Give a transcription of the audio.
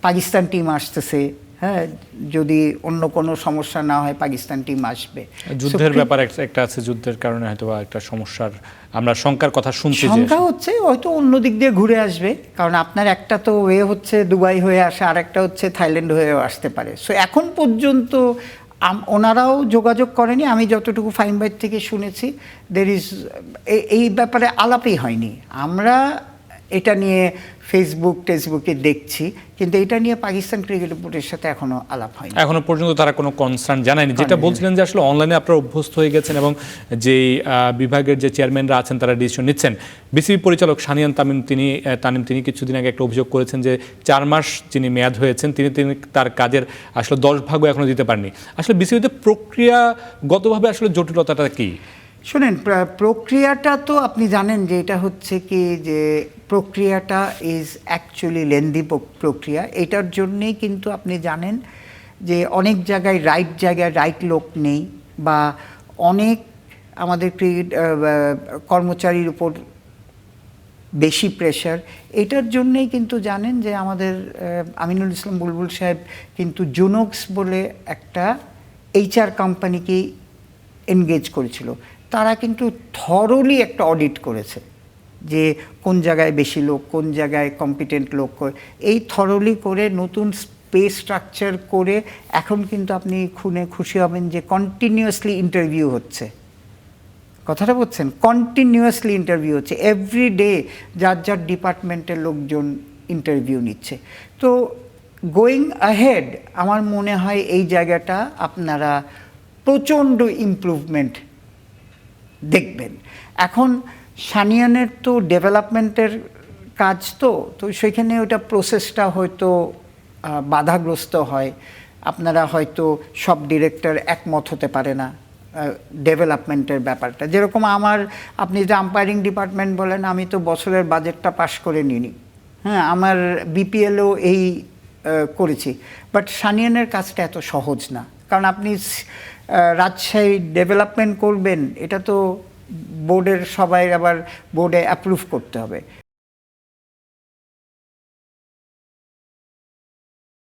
Pakistan team আসতেছে, হ্যাঁ, যদি অন্য কোনো সমস্যা না হয় পাকিস্তান টিম আসবে। যুদ্ধের ব্যাপার একটা আছে, যুদ্ধের কারণে হয়তো একটা সমস্যার আমরা শঙ্কার কথা শুনছি। শঙ্কা হচ্ছে হয়তো অন্য দিক দিয়ে ঘুরে আসবে, কারণ আপনার একটা তো ওয়ে হচ্ছে দুবাই হয়ে আসে, আর একটা হচ্ছে থাইল্যান্ড হয়েও আসতে পারে। সো এখন পর্যন্ত ওনারাও যোগাযোগ করেনি, আমি যতটুকু ফাইম বাইট থেকে শুনেছি দের ইজ এই ব্যাপারে আলাপই হয়নি। আমরা এটা নিয়ে ফেসবুকে দেখছি, কিন্তু এটা নিয়ে পাকিস্তান ক্রিকেট বোর্ডের সাথে এখনো আলাপ হয়নি, এখনো পর্যন্ত তারা কোনো কনসার্ন জানায়নি। যেটা বলছিলেন যে আসলে অনলাইনে আপনারা অভ্যস্ত হয়ে গেছেন এবং যেই বিভাগের যে চেয়ারম্যানরা আছেন তারা ডিসিশন নিচ্ছেন। বিসিবি পরিচালক শাহরিয়ার তামিম তিনি কিছুদিন আগে একটা অভিযোগ করেছেন যে 4 মাস যিনি মেয়াদ হয়েছেন তিনি তার কাজের আসলে 10 ভাগও এখনো দিতে পারেননি। আসলে বিসিবিতে প্রক্রিয়াগতভাবে আসলে জটিলতাটা কি? শোনেন, প্রক্রিয়াটা তো আপনি জানেন যে এটা হচ্ছে কি, যে প্রক্রিয়াটা ইজ অ্যাকচুয়ালি লেন্দি প্রক্রিয়া। এটার জন্যেই কিন্তু আপনি জানেন যে অনেক জায়গায় রাইট লোক নেই, বা অনেক আমাদের ক্রিকেট কর্মচারীর উপর বেশি প্রেশার। এটার জন্যেই কিন্তু জানেন যে আমাদের আমিনুল ইসলাম বুলবুল সাহেব কিন্তু জুনোক্স বলে একটা HR কোম্পানিকে এনগেজ করেছিল। তারা কিন্তু থরলি একটা অডিট করেছে যে কোন জায়গায় বেশি লোক, কোন জায়গায় কম্পিটেন্ট লোক, এই থরলি করে নতুন স্পেস স্ট্রাকচার করে এখন কিন্তু আপনি খুশি হবেন যে কন্টিনিউয়াসলি ইন্টারভিউ হচ্ছে। কথাটা বলছেন, কন্টিনিউয়াসলি ইন্টারভিউ হচ্ছে, এভরিডে যার ডিপার্টমেন্টের লোকজন ইন্টারভিউ নিচ্ছে। তো গোয়িং আহেড আমার মনে হয় এই জায়গাটা আপনারা প্রচণ্ড ইমপ্রুভমেন্ট দেখবেন। এখন সানিয়ানের তো ডেভেলপমেন্টের কাজ, তো সেখানে ওটা প্রসেসটা হয়তো বাধাগ্রস্ত হয়। আপনারা হয়তো সব ডিরেক্টর একমত হতে পারে না ডেভেলপমেন্টের ব্যাপারটা। যেরকম আপনি যে আম্পায়ারিং ডিপার্টমেন্ট বলেন, আমি তো বছরের বাজেটটা পাশ করে নিইনি, হ্যাঁ, আমার BPLও এই করেছি। বাট সানিয়ানের কাজটা এত সহজ না, কারণ আপনি রাজশাহী ডেভেলপমেন্ট করবেন, এটা তো বোর্ডের সবাই আবার বোর্ডে অ্যাপ্রুভ করতে হবে।